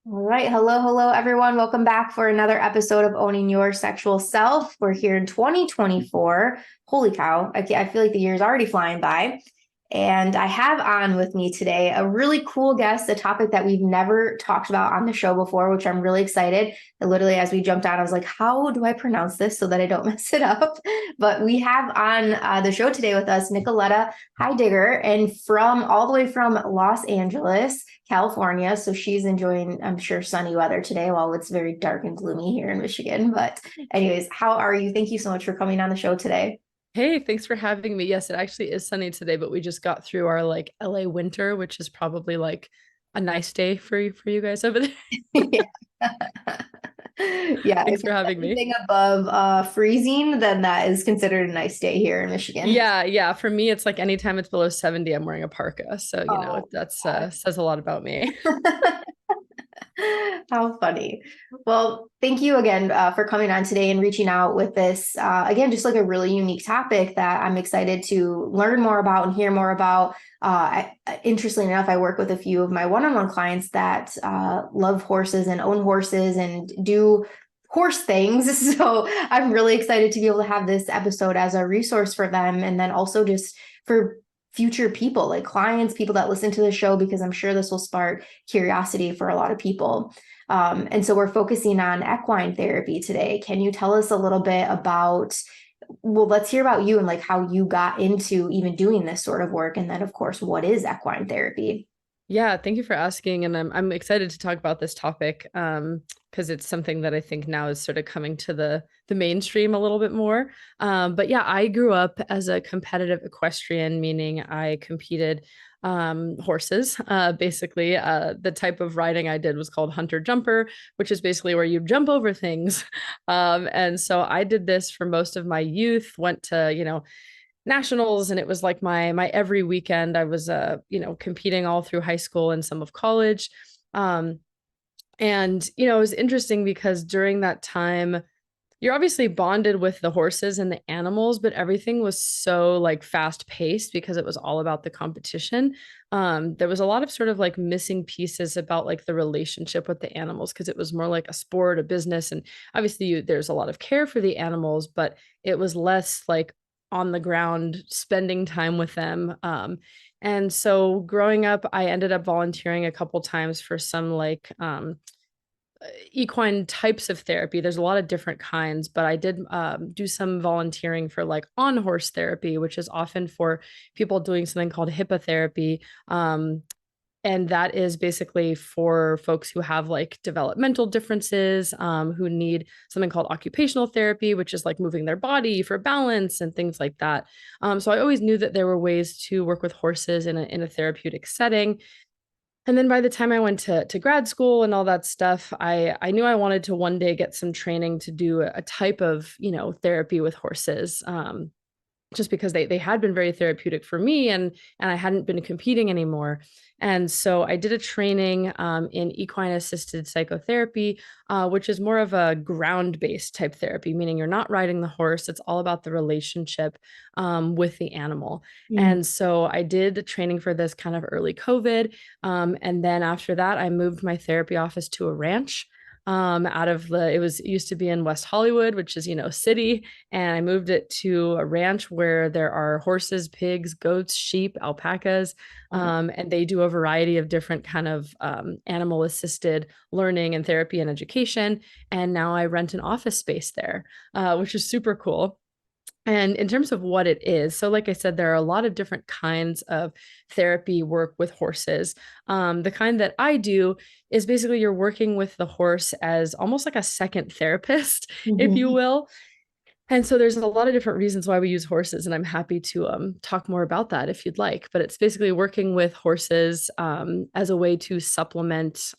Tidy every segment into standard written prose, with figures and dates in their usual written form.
All right. Hello, everyone. Welcome back for another episode of Owning Your Sexual Self. We're here in 2024. Holy cow. I feel like the year is already flying by. And I have on with me today a really cool guest, a topic that we've never talked about on the show before, which I'm really excited. And literally, as we jumped on, I was like, how do I pronounce this so that I don't mess it up? But we have on the show today with us Nicoletta Heidegger, and from all the way from Los Angeles, California. So she's enjoying, I'm sure, sunny weather today while it's very dark and gloomy here in Michigan. But, anyways, how are you? Thank you so much for coming on the show today. Hey, thanks for having me. Yes, it actually is sunny today, but we just got through our like LA winter, which is probably like a nice day for you guys over there. Yeah. Yeah, if Thanks for it's having me. anything above freezing, then that is considered a nice day here in Michigan. Yeah, yeah. For me, it's like anytime it's below 70, I'm wearing a parka. So, Oh, that's God. says a lot about me. How funny. Well, thank you again for coming on today and reaching out with this. Again, just like a really unique topic that I'm excited to learn more about and hear more about. Interestingly enough, I work with a few of my one-on-one clients that love horses and own horses and do horse things. So I'm really excited to be able to have this episode as a resource for them. And then also just for future people, like clients, people that listen to the show, because I'm sure this will spark curiosity for a lot of people. And so we're focusing on equine therapy today. Can you tell us a little bit about, well, let's hear about you and like how you got into even doing this sort of work. And then, of course, what is equine therapy? Yeah, thank you for asking. And I'm excited to talk about this topic because it's something that I think now is sort of coming to the mainstream a little bit more. But yeah, I grew up as a competitive equestrian, meaning I competed horses. Basically, the type of riding I did was called hunter jumper, which is basically where you jump over things. And so I did this for most of my youth, went to, nationals, and it was like my every weekend. I was competing all through high school and some of college. um and it was interesting because during that time you're obviously bonded with the horses and the animals, but everything was so like fast paced because it was all about the competition. There was a lot of sort of like missing pieces about like the relationship with the animals because it was more like a sport, a business, and obviously there's a lot of care for the animals, but it was less like on the ground spending time with them. And so growing up, I ended up volunteering a couple times for some like equine types of therapy. There's a lot of different kinds, but I did do some volunteering for like on horse therapy, which is often for people doing something called hippotherapy. And that is basically for folks who have like developmental differences, who need something called occupational therapy, which is like moving their body for balance and things like that. So I always knew that there were ways to work with horses in a therapeutic setting. And then by the time I went to grad school and all that stuff, I knew I wanted to one day get some training to do a type of, therapy with horses. Just because they had been very therapeutic for me, and I hadn't been competing anymore. And so I did a training in equine assisted psychotherapy, which is more of a ground based type therapy, meaning you're not riding the horse. It's all about the relationship with the animal. Mm. And so I did training for this kind of early COVID. And then after that, I moved my therapy office to a ranch out of it was it used to be in West Hollywood, which is, city, and I moved it to a ranch where there are horses, pigs, goats, sheep, alpacas, and they do a variety of different kind of animal assisted learning and therapy and education. And now I rent an office space there, which is super cool. And in terms of what it is, so like I said, there are a lot of different kinds of therapy work with horses. The kind that I do is basically you're working with the horse as almost like a second therapist, if you Mhm. will. And so there's a lot of different reasons why we use horses, and I'm happy to talk more about that if you'd like. But it's basically working with horses as a way to supplement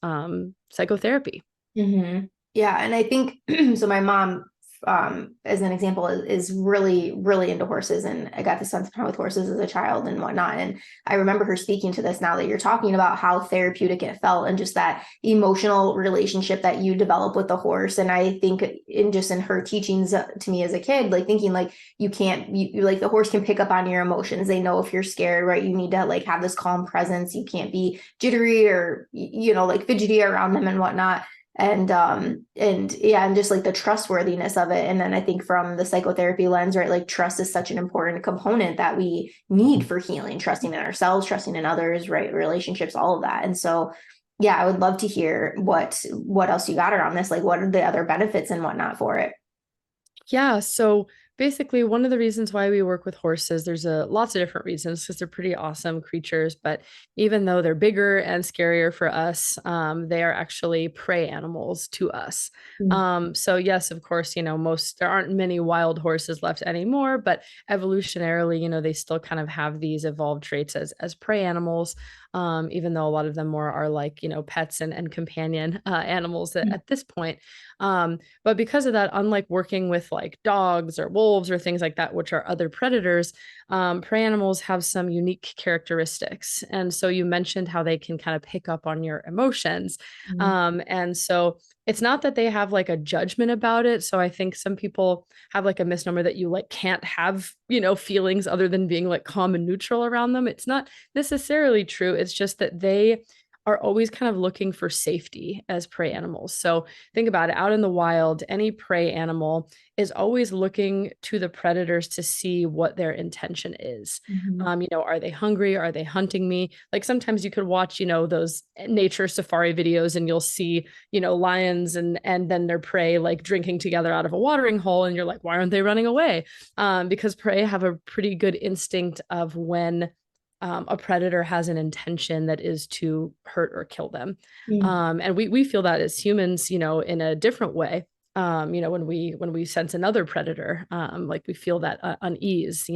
psychotherapy. Yeah, and I think so. My mom as an example, is really, really into horses. And I got to spend some time with horses as a child and whatnot. And I remember her speaking to this now that you're talking about how therapeutic it felt and just that emotional relationship that you develop with the horse. And I think in her teachings to me as a kid, like thinking like you can't, you like the horse can pick up on your emotions. They know if you're scared, right? You need to like have this calm presence. You can't be jittery or, like fidgety around them and whatnot. And yeah, and just like the trustworthiness of it. And then I think from the psychotherapy lens, right, like trust is such an important component that we need for healing, trusting in ourselves, trusting in others, right, relationships, all of that. And so yeah, I would love to hear what else you got around this, like what are the other benefits and whatnot for it. Yeah, so basically one of the reasons why we work with horses, there's lots of different reasons because they're pretty awesome creatures, but even though they're bigger and scarier for us, they are actually prey animals to us. So yes, of course, there aren't many wild horses left anymore, but evolutionarily, they still kind of have these evolved traits as prey animals. Even though a lot of them more are like, pets and companion animals at this point. But because of that, unlike working with like dogs or wolves or things like that, which are other predators, prey animals have some unique characteristics. And so you mentioned how they can kind of pick up on your emotions. And so it's not that they have like a judgment about it. So I think some people have like a misnomer that you like can't have, feelings other than being like calm and neutral around them. It's not necessarily true. It's just that they are always kind of looking for safety as prey animals. So think about it, out in the wild, any prey animal is always looking to the predators to see what their intention is. Are they hungry? Are they hunting me? Like sometimes you could watch, those nature safari videos and you'll see, lions and then their prey like drinking together out of a watering hole. And you're like, why aren't they running away? Because prey have a pretty good instinct of when a predator has an intention that is to hurt or kill them. And we feel that as humans, in a different way. When we sense another predator, like we feel that unease,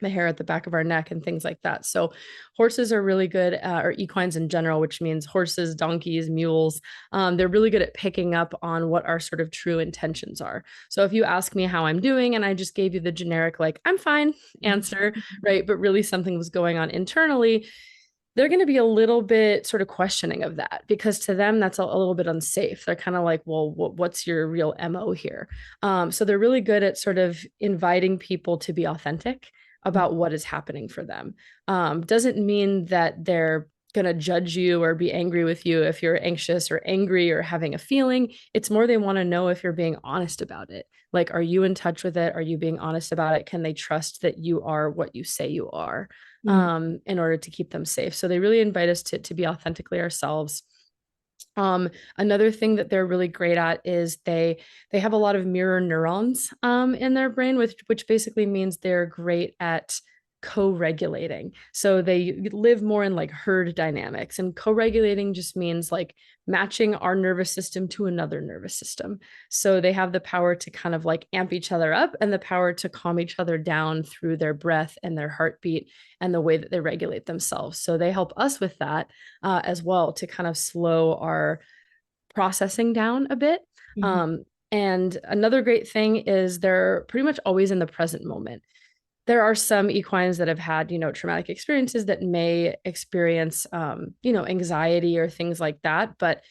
the hair at the back of our neck and things like that. So horses are really good, or equines in general, which means horses, donkeys, mules. They're really good at picking up on what our sort of true intentions are. So if you ask me how I'm doing and I just gave you the generic, like, I'm fine answer, right? But really something was going on internally, they're going to be a little bit sort of questioning of that because to them that's a little bit unsafe. They're kind of like, well, what's your real MO here? So they're really good at sort of inviting people to be authentic about what is happening for them. Doesn't mean that they're going to judge you or be angry with you if you're anxious or angry or having a feeling. It's more they want to know if you're being honest about it. Like, are you in touch with it? Are you being honest about it? Can they trust that you are what you say you are, in order to keep them safe? So they really invite us to be authentically ourselves. Another thing that they're really great at is they have a lot of mirror neurons in their brain, which basically means they're great at co-regulating. So they live more in like herd dynamics, and co-regulating just means like matching our nervous system to another nervous system. So they have the power to kind of like amp each other up and the power to calm each other down through their breath and their heartbeat and the way that they regulate themselves. So they help us with that as well, to kind of slow our processing down a bit. And another great thing is they're pretty much always in the present moment. There are some equines that have had, traumatic experiences that may experience, anxiety or things like that. But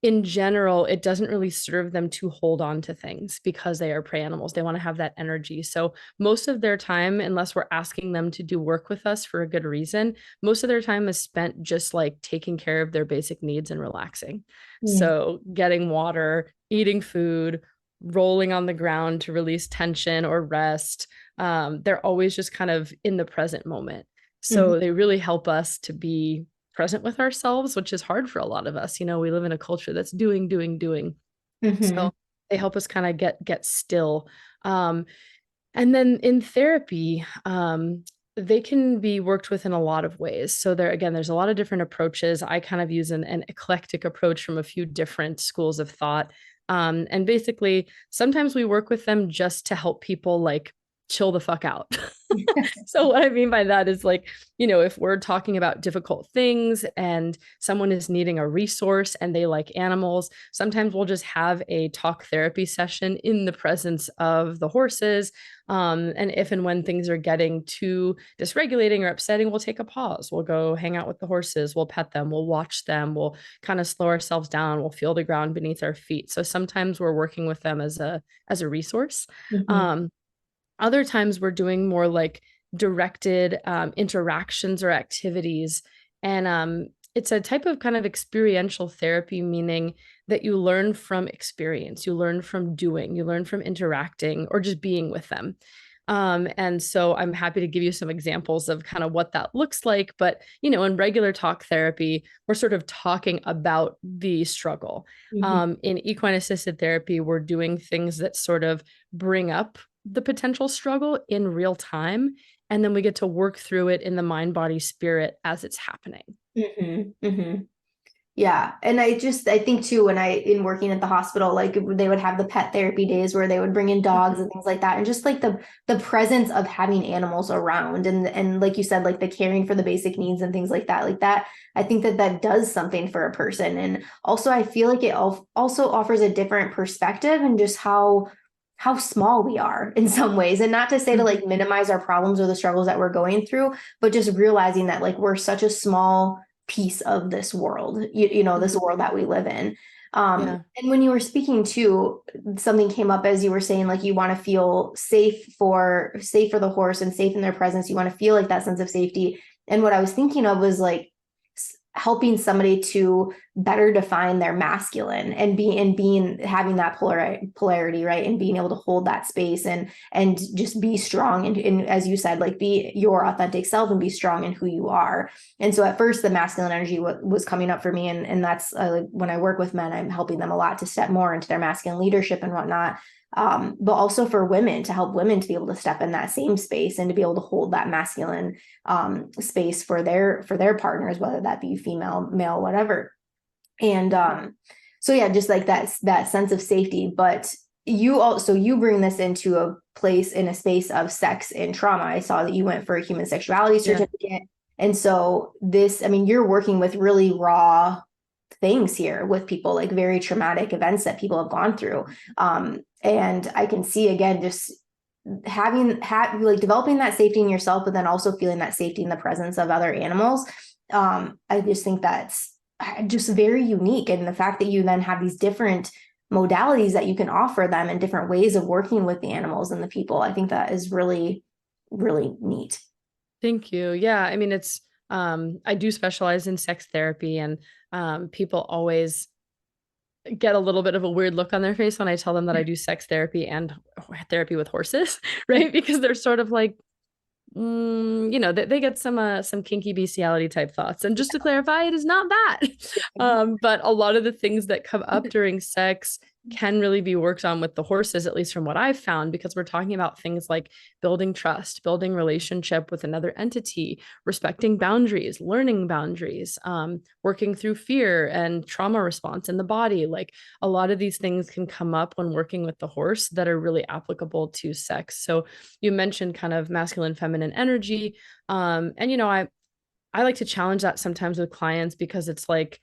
in general, it doesn't really serve them to hold on to things because they are prey animals. They want to have that energy. So most of their time, unless we're asking them to do work with us for a good reason, most of their time is spent just like taking care of their basic needs and relaxing. So getting water, eating food, rolling on the ground to release tension or rest. They're always just kind of in the present moment. So they really help us to be present with ourselves, which is hard for a lot of us. We live in a culture that's doing, doing, doing. So they help us kind of get still. And then in therapy, they can be worked with in a lot of ways. So there's a lot of different approaches. I kind of use an eclectic approach from a few different schools of thought. And basically, sometimes we work with them just to help people like chill the fuck out. So what I mean by that is like, if we're talking about difficult things and someone is needing a resource and they like animals, sometimes we'll just have a talk therapy session in the presence of the horses. And if and when things are getting too dysregulating or upsetting, we'll take a pause. We'll go hang out with the horses. We'll pet them. We'll watch them. We'll kind of slow ourselves down. We'll feel the ground beneath our feet. So sometimes we're working with them as a resource. Mhm. Um, Other times we're doing more like directed interactions or activities. And it's a type of kind of experiential therapy, meaning that you learn from experience, you learn from doing, you learn from interacting or just being with them. And so I'm happy to give you some examples of kind of what that looks like. But, in regular talk therapy, we're sort of talking about the struggle. Mhm. In equine assisted therapy, we're doing things that sort of bring up the potential struggle in real time. And then we get to work through it in the mind, body, spirit as it's happening. Mhm. Mhm. Yeah. And I think too, when in working at the hospital, like they would have the pet therapy days where they would bring in dogs and things like that. And just like the presence of having animals around and like you said, like the caring for the basic needs and things like that, I think that does something for a person. And also I feel like it also offers a different perspective and just how small we are in some ways. And not to say to like minimize our problems or the struggles that we're going through, but just realizing that like we're such a small piece of this world, this world that we live in. Yeah. And when you were speaking too, something came up as you were saying, like you want to feel safe for the horse and safe in their presence. You want to feel like that sense of safety. And what I was thinking of was like helping somebody to better define their masculine and being having that polarity, right? And being able to hold that space and just be strong and as you said, like be your authentic self and be strong in who you are. And so at first the masculine energy was coming up for me, and that's when I work with men, I'm helping them a lot to step more into their masculine leadership and whatnot. But also for women, to help women to be able to step in that same space and to be able to hold that masculine space for their partners, whether that be female, male, whatever. And so yeah, just like that sense of safety. But you bring this into a space of sex and trauma. I saw that you went for a human sexuality Yeah. certificate. And so I mean, you're working with really raw things here with people, like very traumatic events that people have gone through. And I can see again, just like developing that safety in yourself, but then also feeling that safety in the presence of other animals. I just think that's just very unique. And the fact that you then have these different modalities that you can offer them and different ways of working with the animals and the people, I think that is really, really neat. Thank you. Yeah. I mean, I do specialize in sex therapy, and people always get a little bit of a weird look on their face when I tell them that I do sex therapy and therapy with horses, right? Because they're sort of like, they get some kinky bestiality type thoughts. And just to clarify, it is not that. But a lot of the things that come up during sex can really be worked on with the horses, at least from what I've found, because we're talking about things like building trust, building relationship with another entity, respecting boundaries, learning boundaries, working through fear and trauma response in the body. Like a lot of these things can come up when working with the horse that are really applicable to sex. So you mentioned kind of masculine, feminine energy. And I like to challenge that sometimes with clients, because it's like,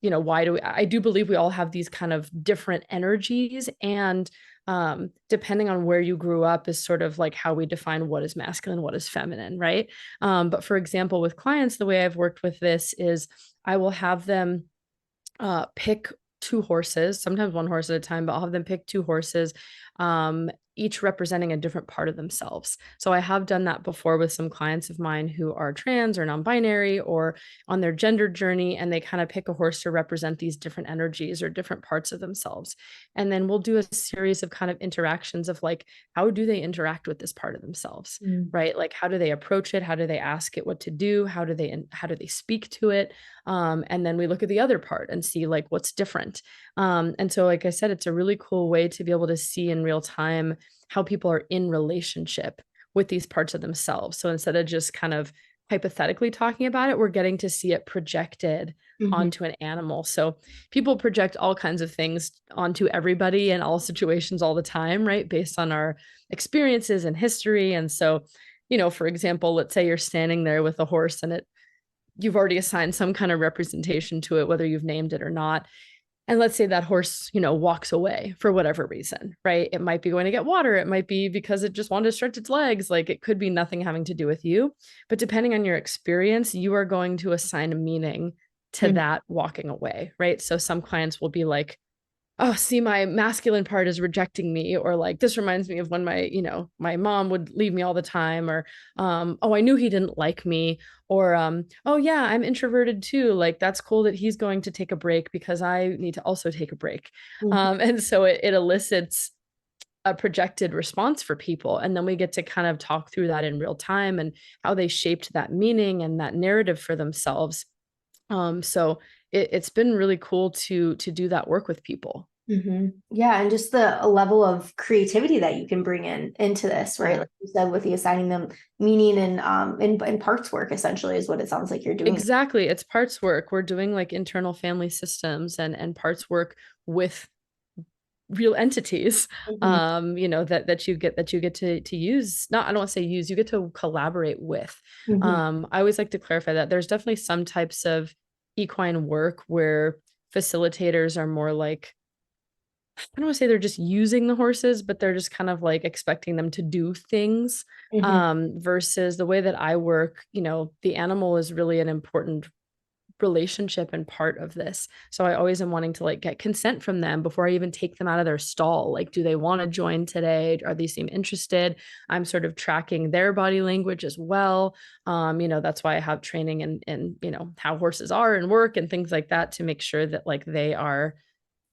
I do believe we all have these kind of different energies, and depending on where you grew up is sort of like how we define what is masculine, what is feminine, right? But for example, with clients, the way I've worked with this is I will have them pick two horses, sometimes one horse at a time, but I'll have them pick two horses, each representing a different part of themselves. So I have done that before with some clients of mine who are trans or non-binary or on their gender journey, and they kind of pick a horse to represent these different energies or different parts of themselves. And then we'll do a series of kind of interactions of like, how do they interact with this part of themselves, Mm. right? Like, how do they approach it? How do they ask it what to do? How do they speak to it? And then we look at the other part and see like what's different. And so, like I said, it's a really cool way to be able to see in real time how people are in relationship with these parts of themselves. So instead of just kind of hypothetically talking about it, we're getting to see it projected Mm-hmm. onto an animal. So people project all kinds of things onto everybody in all situations all the time, right? Based on our experiences and history. And so, for example, let's say you're standing there with a horse and you've already assigned some kind of representation to it, whether you've named it or not. And let's say that horse, walks away for whatever reason, right? It might be going to get water. It might be because it just wanted to stretch its legs. Like it could be nothing having to do with you. But depending on your experience, you are going to assign a meaning to that walking away, right? So some clients will be like, oh, see, my masculine part is rejecting me, or like this reminds me of when my mom would leave me all the time, or oh, I knew he didn't like me, or oh yeah, I'm introverted too. Like that's cool that he's going to take a break because I need to also take a break. Mm-hmm. And so it elicits a projected response for people. And then we get to kind of talk through that in real time and how they shaped that meaning and that narrative for themselves. So it's been really cool to do that work with people. Mm-hmm. Yeah, and just the level of creativity that you can bring into this, right? Yeah. Like you said, with the assigning them meaning and in parts work, essentially, is what it sounds like you're doing. Exactly. It's parts work. We're doing like internal family systems and parts work with real entities, Mm-hmm. that you get to use. Not, I don't want to say use, you get to collaborate with. Mm-hmm. I always like to clarify that there's definitely some types of equine work where facilitators are more like, I don't want to say they're just using the horses, but they're just kind of like expecting them to do things. Mm-hmm. Versus the way that I work, the animal is really an important relationship and part of this. So I always am wanting to like get consent from them before I even take them out of their stall. Like, do they want to join today? Are they seem interested? I'm sort of tracking their body language as well. That's why I have training in how horses are and work and things like that to make sure that like they are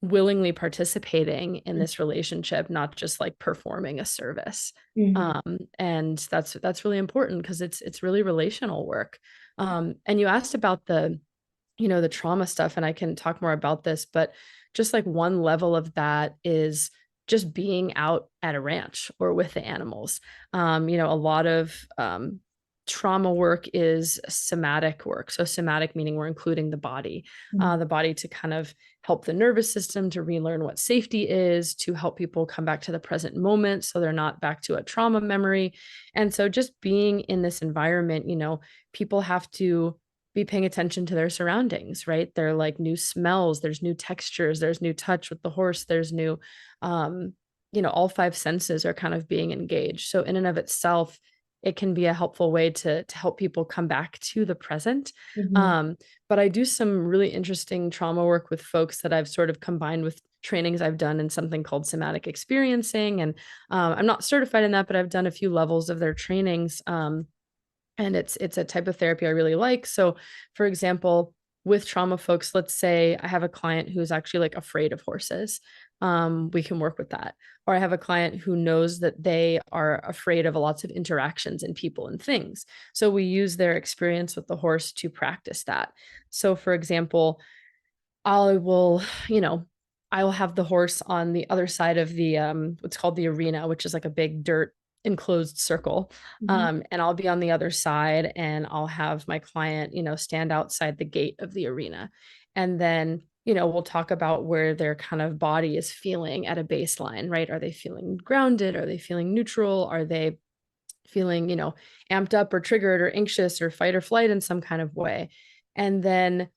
willingly participating in this relationship, not just like performing a service. Mm-hmm. And that's really important because it's really relational work. And you asked about the trauma stuff, and I can talk more about this, but just like one level of that is just being out at a ranch or with the animals. A lot of trauma work is somatic work. So somatic meaning we're including the body to kind of help the nervous system to relearn what safety is, to help people come back to the present moment so they're not back to a trauma memory. And so just being in this environment, people have to be paying attention to their surroundings, right? They're like new smells, there's new textures, there's new touch with the horse, there's new, all five senses are kind of being engaged. So in and of itself, it can be a helpful way to help people come back to the present. Mm-hmm. But I do some really interesting trauma work with folks that I've sort of combined with trainings I've done in something called somatic experiencing. And I'm not certified in that, but I've done a few levels of their trainings. And it's a type of therapy I really like. So, for example, with trauma folks, let's say I have a client who's actually like afraid of horses. We can work with that. Or I have a client who knows that they are afraid of lots of interactions and people and things. So we use their experience with the horse to practice that. So, for example, I will, I will have the horse on the other side of the what's called the arena, which is like a big dirt enclosed circle. Mm-hmm. And I'll be on the other side and I'll have my client, stand outside the gate of the arena. And then, we'll talk about where their kind of body is feeling at a baseline, right? Are they feeling grounded? Are they feeling neutral? Are they feeling, amped up or triggered or anxious or fight or flight in some kind of way? And then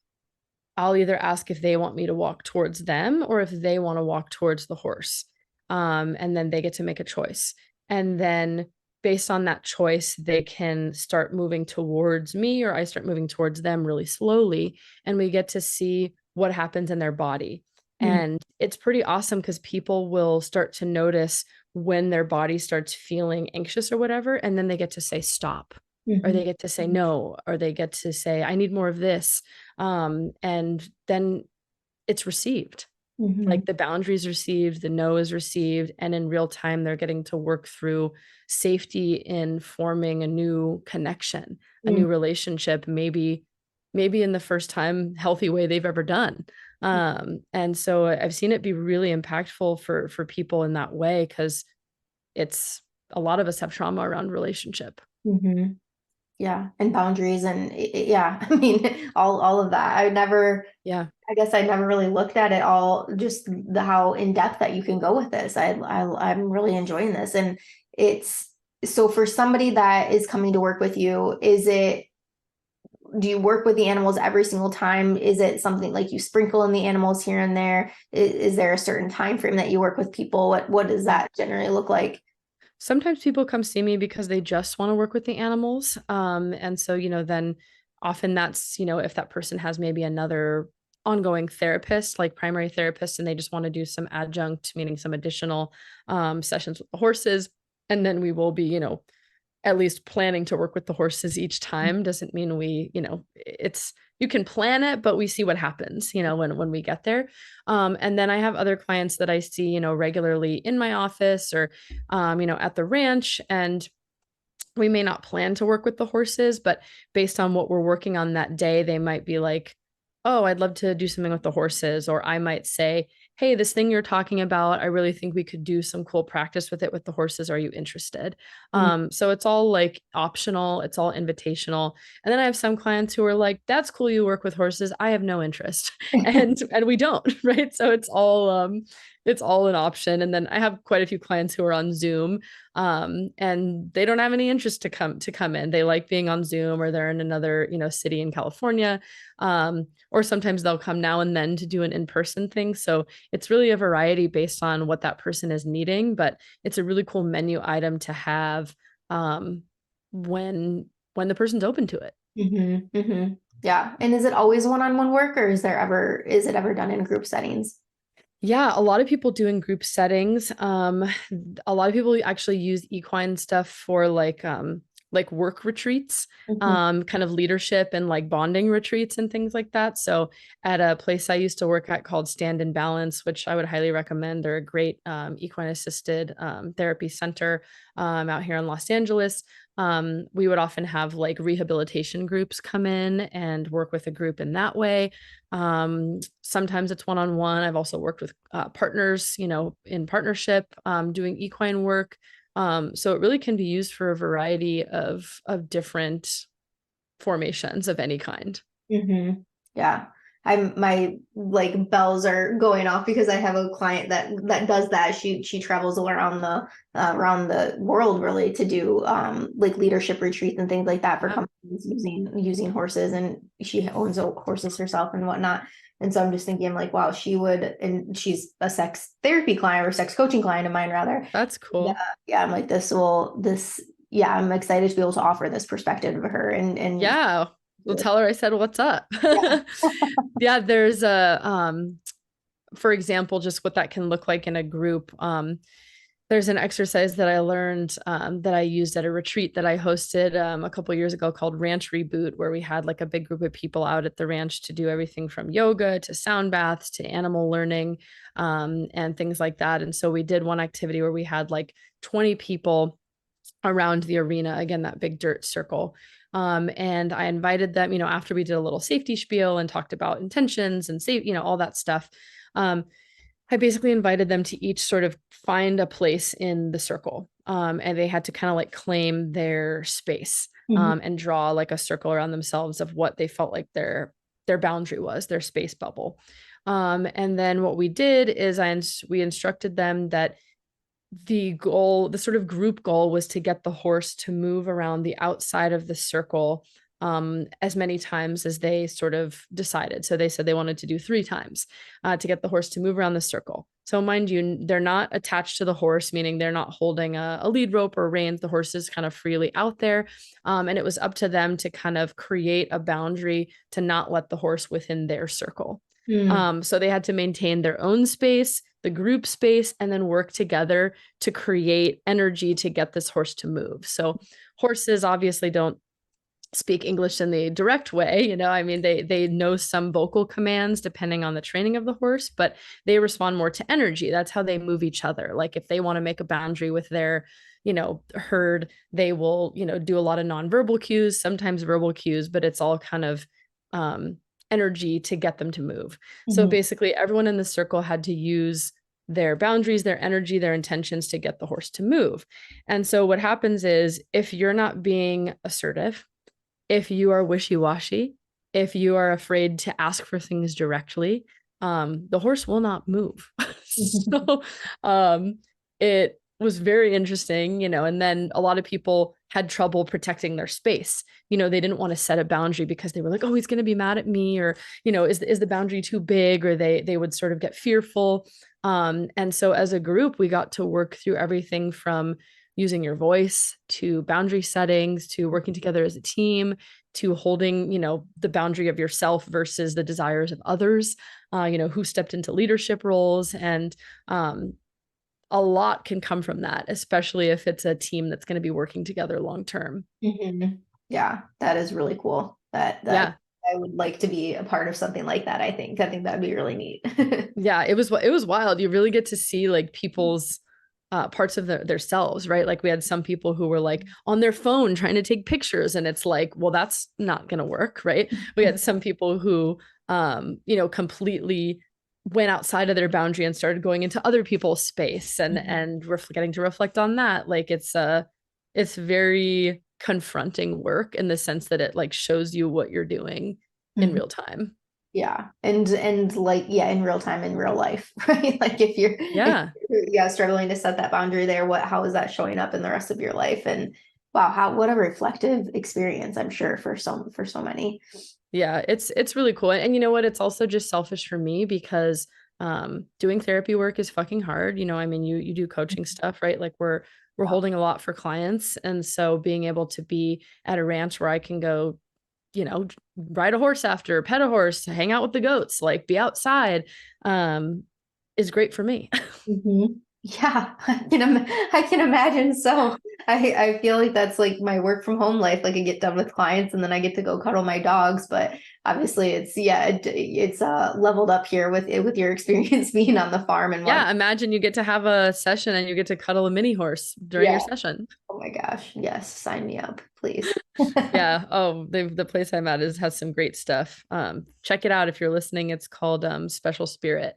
I'll either ask if they want me to walk towards them or if they want to walk towards the horse. And then they get to make a choice. And then based on that choice, they can start moving towards me or I start moving towards them really slowly. And we get to see what happens in their body. And it's pretty awesome because people will start to notice when their body starts feeling anxious or whatever. And then they get to say, stop, or Mm-hmm. they get to say no, or they get to say, I need more of this. And then it's received. Mm-hmm. Like the boundaries received, the no is received, and in real time, they're getting to work through safety in forming a new connection, a new relationship, maybe in the first time healthy way they've ever done. And so I've seen it be really impactful for people in that way because it's a lot of us have trauma around relationship. Mm-hmm. Yeah. And boundaries and yeah, I mean, all of that. Yeah. I guess I never really looked at it all, just the how in depth that you can go with this. I'm really enjoying this. And it's so for somebody that is coming to work with you, do you work with the animals every single time? Is it something like you sprinkle in the animals here and there? Is there a certain time frame that you work with people? What does that generally look like? Sometimes people come see me because they just want to work with the animals. And so, then often that's, if that person has maybe another ongoing therapist, like primary therapist, and they just want to do some adjunct, meaning some additional sessions with the horses. And then we will be, at least planning to work with the horses each time. Doesn't mean we, it's, you can plan it, but we see what happens, when we get there. And then I have other clients that I see, regularly in my office or, at the ranch. And we may not plan to work with the horses, but based on what we're working on that day, they might be like, oh, I'd love to do something with the horses. Or I might say, hey, this thing you're talking about, I really think we could do some cool practice with it with the horses. Are you interested? So it's all like optional, it's all invitational. And then I have some clients who are like, that's cool, you work with horses. I have no interest. And we don't, right? So it's all an option. And then I have quite a few clients who are on Zoom and they don't have any interest to come in. They like being on Zoom or they're in another, city in California. Or sometimes they'll come now and then to do an in-person thing. So it's really a variety based on what that person is needing, but it's a really cool menu item to have when the person's open to it. Yeah. And is it always one-on-one work or is it ever done in group settings? Yeah, a lot of people do in group settings. A lot of people actually use equine stuff for like work retreats, kind of leadership and like bonding retreats and things like that. So at a place I used to work at called Stand and Balance, which I would highly recommend, they're a great equine assisted therapy center out here in Los Angeles. We would often have like rehabilitation groups come in and work with a group in that way. Sometimes it's one-on-one. I've also worked with partners, in partnership, doing equine work. So it really can be used for a variety of different formations of any kind. Yeah. My like bells are going off because I have a client that does that. She travels around the world really to do like leadership retreats and things like that for companies using horses, and she owns horses herself and whatnot. And so I'm just thinking like, wow, and she's a sex therapy client or sex coaching client of mine rather. That's Yeah, cool. yeah. I'm like yeah, I'm excited to be able to offer this perspective of her and Yeah. We'll tell her I said, what's up? yeah. Yeah, there's for example, just what that can look like in a group. There's an exercise that I learned that I used at a retreat that I hosted a couple years ago called Ranch Reboot, where we had like a big group of people out at the ranch to do everything from yoga to sound baths to animal learning and things like that. And so we did one activity where we had like 20 people around the arena, again, that big dirt circle. And I invited them, after we did a little safety spiel and talked about intentions and safe, all that stuff. I basically invited them to each sort of find a place in the circle. And they had to kind of like claim their space and draw like a circle around themselves of what they felt like their boundary was, their space bubble. And then what we did is we instructed them that the sort of group goal was to get the horse to move around the outside of the circle as many times as they sort of decided. So they said they wanted to do 3 times to get the horse to move around the circle. So mind you, they're not attached to the horse, meaning they're not holding a lead rope or reins. The horse is kind of freely out there. And it was up to them to kind of create a boundary to not let the horse within their circle. So they had to maintain their own space, the group space, and then work together to create energy to get this horse to move. So horses obviously don't speak English in the direct way, I mean, they know some vocal commands depending on the training of the horse, but they respond more to energy. That's how they move each other. Like if they want to make a boundary with their herd, they will do a lot of nonverbal cues, sometimes verbal cues, but it's all kind of energy to get them to move. So basically everyone in the circle had to use their boundaries, their energy, their intentions to get the horse to move. And so what happens is if you're not being assertive, if you are wishy-washy, if you are afraid to ask for things directly, the horse will not move. So it was very interesting, you know, and then a lot of people had trouble protecting their space. You know, they didn't want to set a boundary because they were like, oh, he's going to be mad at me, or, you know, is the boundary too big, or they would sort of get fearful. And so as a group, we got to work through everything from using your voice to boundary settings to working together as a team to holding, you know, the boundary of yourself versus the desires of others, you know, who stepped into leadership roles. And a lot can come from that, especially if it's a team that's going to be working together long term. Mhm. Yeah, that is really cool. That Yeah. I would like to be a part of something like that. I think that would be really neat. Yeah, it was wild. You really get to see like people's parts of their selves, right? Like we had some people who were like on their phone trying to take pictures, and it's like, well, that's not gonna work, right? We had some people who you know, completely went outside of their boundary and started going into other people's space and getting to reflect on that. Like it's very confronting work in the sense that it like shows you what you're doing in Mhm. real time. Yeah. And like, yeah, in real time, in real life, right? Like if Yeah. you're, yeah, struggling to set that boundary there, how is that showing up in the rest of your life? And wow, what a reflective experience, I'm sure, for so many. Yeah, it's really cool. And you know what? It's also just selfish for me because doing therapy work is fucking hard. You know, I mean, you do coaching stuff, right? Like we're Yeah. holding a lot for clients. And so being able to be at a ranch where I can go, you know, ride a horse after, pet a horse, hang out with the goats, like be outside, is great for me. Mhm. Yeah, I can imagine. So I feel like that's like my work from home life. Like I get done with clients and then I get to go cuddle my dogs. But obviously it's yeah, it's leveled up here with your experience being on the farm and what. Yeah, imagine you get to have a session and you get to cuddle a mini horse during your Yeah. session. Oh my gosh. Yes, sign me up, please. Yeah. Oh, the place I'm at is has some great stuff. Check it out if you're listening. It's called Special Spirit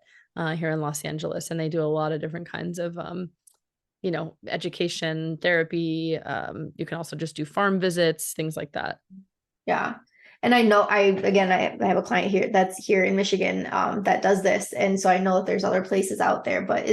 here in Los Angeles, and they do a lot of different kinds of you know, education, therapy. You can also just do farm visits, things like that. Yeah. And I know I have a client here that's here in Michigan that does this. And so I know that there's other places out there, but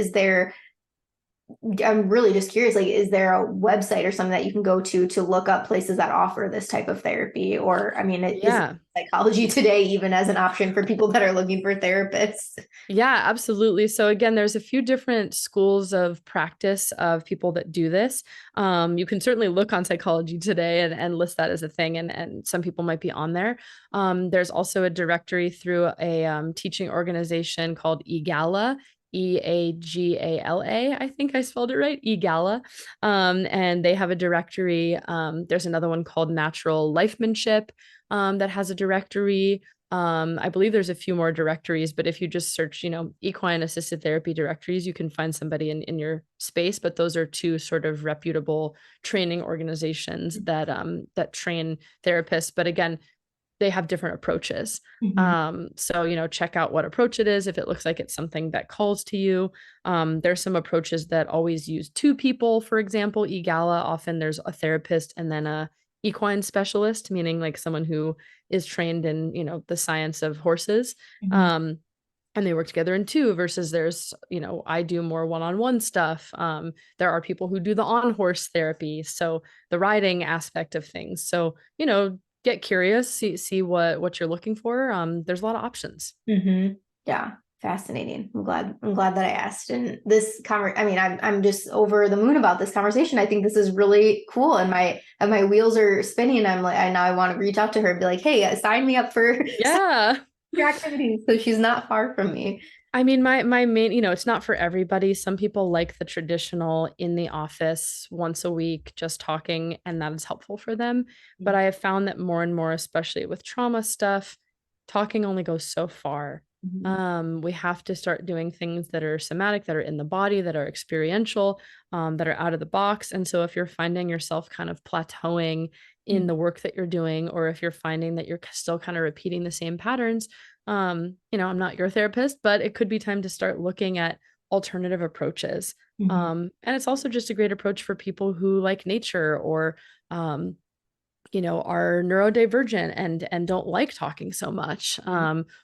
I'm really just curious, like, is there a website or something that you can go to look up places that offer this type of therapy? Or, I mean, is Yeah. psychology today even as an option for people that are looking for therapists? Yeah, absolutely. So again, there's a few different schools of practice of people that do this. You can certainly look on Psychology Today and list that as a thing, and some people might be on there. There's also a directory through a teaching organization called EGALA. EAGALA, I think I spelled it right, EGALA. And they have a directory. There's another one called Natural Lifemanship that has a directory. I believe there's a few more directories, but if you just search, you know, equine assisted therapy directories, you can find somebody in your space. But those are two sort of reputable training organizations that train therapists. But again, they have different approaches. Mhm. So you know, check out what approach it is if it looks like it's something that calls to you. There's some approaches that always use two people, for example, EGALA. Often there's a therapist and then a equine specialist, meaning like someone who is trained in, you know, the science of horses. Mhm. Um, and they work together in two versus there's, you know, I do more one-on-one stuff. There are people who do the on-horse therapy, so the riding aspect of things. So, you know, get curious, see what you're looking for. There's a lot of options. Mhm. Yeah, fascinating. I'm glad that I asked. And I mean, I'm just over the moon about this conversation. I think this is really cool, and my wheels are spinning. I'm like, I now I want to reach out to her and be like, hey, sign me up for Yeah. your activities. So she's not far from me. I mean, my main, you know, it's not for everybody. Some people like the traditional in the office once a week, just talking, and that is helpful for them. But I have found that more and more, especially with trauma stuff, talking only goes so far. Mhm. We have to start doing things that are somatic, that are in the body, that are experiential, that are out of the box. And so if you're finding yourself kind of plateauing in the work that you're doing, or if you're finding that you're still kind of repeating the same patterns, you know, I'm not your therapist, but it could be time to start looking at alternative approaches. Mhm. And it's also just a great approach for people who like nature or, um, are neurodivergent and don't like talking so much,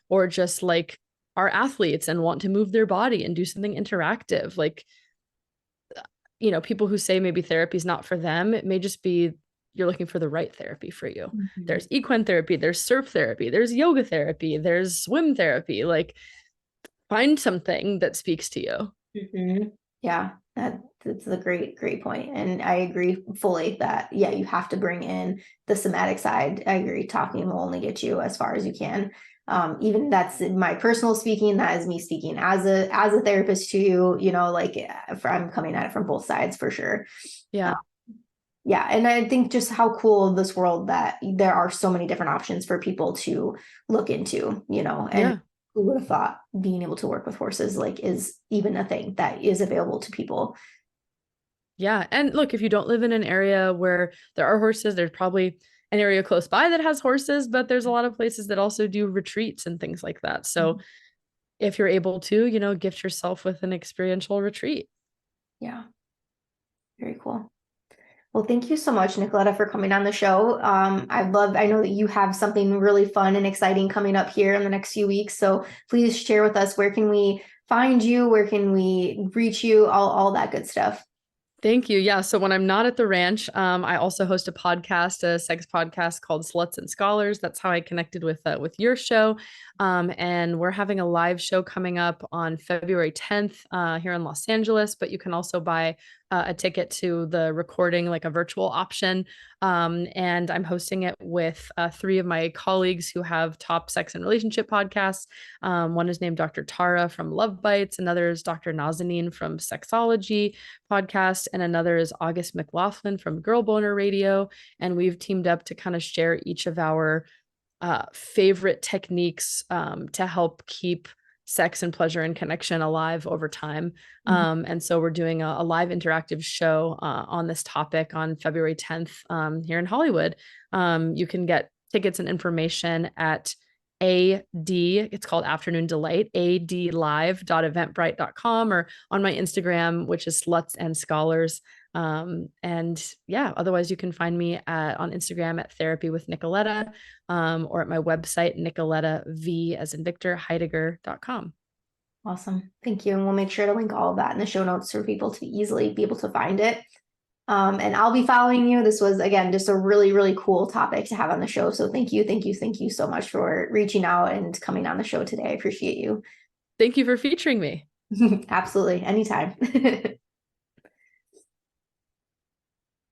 or just like are athletes and want to move their body and do something interactive. Like, people who say maybe therapy is not for them, it may just be you're looking for the right therapy for you. There's equine therapy, there's surf therapy, there's yoga therapy, there's swim therapy. Like, find something that speaks to you. Yeah, that's a great point. And I agree fully that, yeah, you have to bring in the somatic side. I agree. Talking will only get you as far as you can. Even that's my personal speaking, that is me speaking as a therapist to you, like I'm coming at it from both sides for sure. Yeah. Yeah. And I think just how cool this world that there are so many different options for people to look into, and Yeah. who would have thought being able to work with horses is even a thing that is available to people. Yeah. And look, if you don't live in an area where there are horses, there's probably an area close by that has horses, but there's a lot of places that also do retreats and things like that. So if you're able to, gift yourself with an experiential retreat. Yeah. Very cool. Well, thank you so much, Nicoletta, for coming on the show. I know that you have something really fun and exciting coming up here in the next few weeks. So please share with us, where can we find you? Where can we reach you? All that good stuff. Thank you. Yeah. So when I'm not at the ranch, I also host a podcast, a sex podcast called Sluts and Scholars. That's how I connected with your show. And we're having a live show coming up on February 10th here in Los Angeles. But you can also buy a ticket to the recording, like a virtual option. And I'm hosting it with three of my colleagues who have top sex and relationship podcasts. One is named Dr. Tara from Love Bites. Another is Dr. Nazanin from Sexology podcast, and another is August McLaughlin from Girl Boner Radio. And we've teamed up to kind of share each of our favorite techniques to help keep sex and pleasure and connection alive over time. And so we're doing a live interactive show on this topic on February 10th here in Hollywood. You can get tickets and information at it's called Afternoon Delight, adlive.eventbrite.com, or on my Instagram, which is Sluts and Scholars. And yeah, otherwise you can find me on Instagram at Therapy with Nicoletta, or at my website, Nicoletta V as in Victor, Heidegger.com. Awesome. Thank you. And we'll make sure to link all of that in the show notes for people to easily be able to find it. And I'll be following you. This was, again, just a really, really cool topic to have on the show. So thank you so much for reaching out and coming on the show today. I appreciate you. Thank you for featuring me. Absolutely. Anytime.